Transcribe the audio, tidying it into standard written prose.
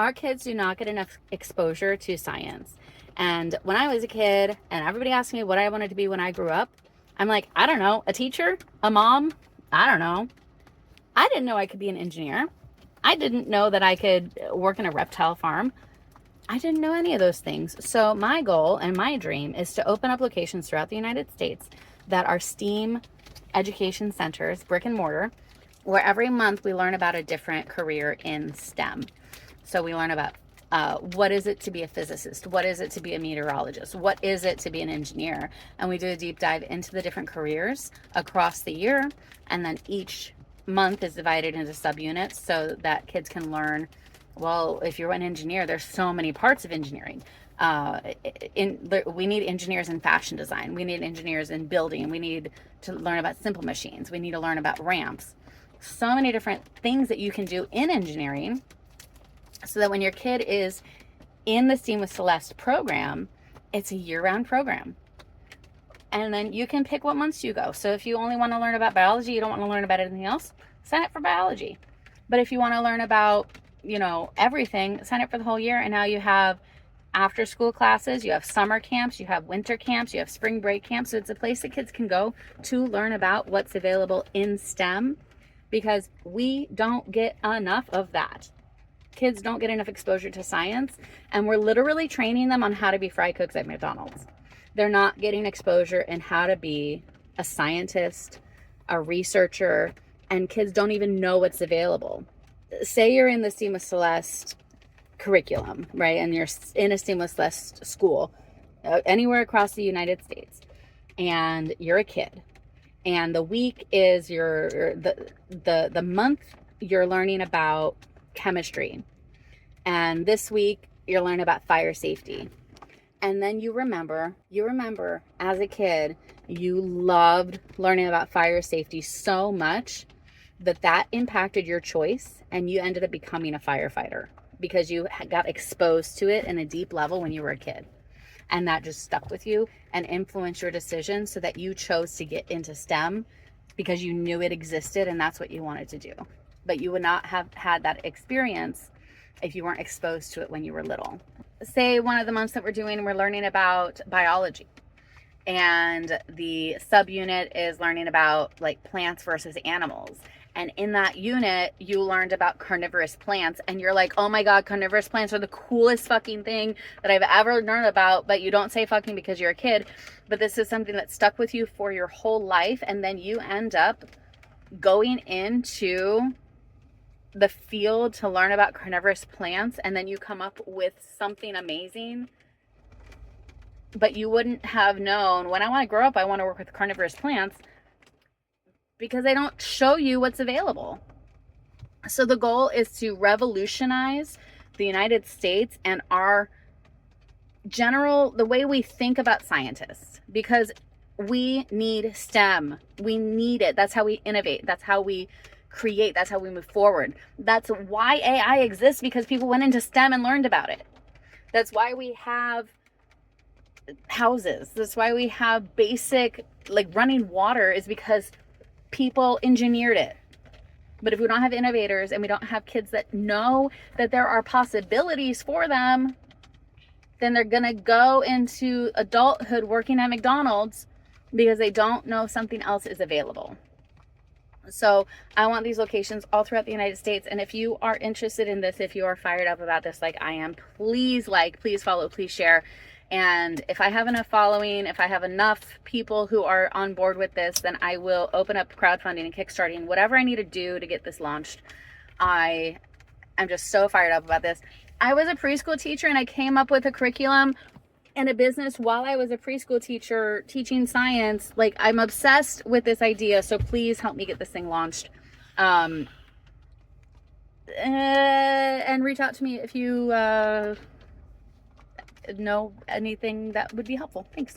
Our kids do not get enough exposure to science. And when I was a kid and everybody asked me what I wanted to be when I grew up, I'm like, I don't know, a teacher, a mom, I don't know. I didn't know I could be an engineer. I didn't know that I could work in a reptile farm. I didn't know any of those things. So my goal and my dream is to open up locations throughout the United States that are STEAM education centers, brick and mortar, where every month we learn about a different career in STEM. So we learn about what is it to be a physicist? What is it to be a meteorologist? What is it to be an engineer? And we do a deep dive into the different careers across the year. And then each month is divided into subunits so that kids can learn, well, if you're an engineer, there's so many parts of engineering. We need engineers in fashion design. We need engineers in building. We need to learn about simple machines. We need to learn about ramps. So many different things that you can do in engineering, so that when your kid is in the STEAM with Celeste program, it's a year-round program. And then you can pick what months you go. So if you only want to learn about biology, you don't want to learn about anything else, sign up for biology. But if you want to learn about, everything, sign up for the whole year. And now you have after school classes, you have summer camps, you have winter camps, you have spring break camps. So it's a place that kids can go to learn about what's available in STEM, because we don't get enough of that. Kids don't get enough exposure to science, and we're literally training them on how to be fry cooks at McDonald's. They're not getting exposure in how to be a scientist, a researcher, and kids don't even know what's available. Say you're in the STEAM with Celeste curriculum, right? And you're in a STEAM with Celeste school, anywhere across the United States, and you're a kid. And the week is the month you're learning about chemistry. And this week you're learning about fire safety. And then you remember as a kid, you loved learning about fire safety so much that impacted your choice, and you ended up becoming a firefighter because you got exposed to it in a deep level when you were a kid. And that just stuck with you and influenced your decision, so that you chose to get into STEM because you knew it existed and that's what you wanted to do. But you would not have had that experience if you weren't exposed to it when you were little. Say one of the months that we're learning about biology, and the subunit is learning about like plants versus animals. And in that unit, you learned about carnivorous plants, and you're like, oh my God, carnivorous plants are the coolest fucking thing that I've ever learned about. But you don't say fucking because you're a kid. But this is something that stuck with you for your whole life. And then you end up going into the field to learn about carnivorous plants, and then you come up with something amazing. But you wouldn't have known, when I want to grow up, I want to work with carnivorous plants, because they don't show you what's available. So the goal is to revolutionize the United States and the way we think about scientists, because we need STEM. We need it. That's how we innovate. That's how we create. That's how we move forward. That's why AI exists, because people went into STEM and learned about it. That's why we have houses. That's why we have basic, like running water, is because people engineered it. But if we don't have innovators and we don't have kids that know that there are possibilities for them, then they're going to go into adulthood working at McDonald's because they don't know something else is available. So I want these locations all throughout the United States. And if you are interested in this, if you are fired up about this like I am, please please follow, please share. And if I have enough following, if I have enough people who are on board with this, then I will open up crowdfunding and kickstarting, whatever I need to do to get this launched. I am just so fired up about this. I was a preschool teacher, and I came up with a curriculum and a business while I was a preschool teacher teaching science. Like, I'm obsessed with this idea. So please help me get this thing launched. And reach out to me if you know anything that would be helpful. Thanks.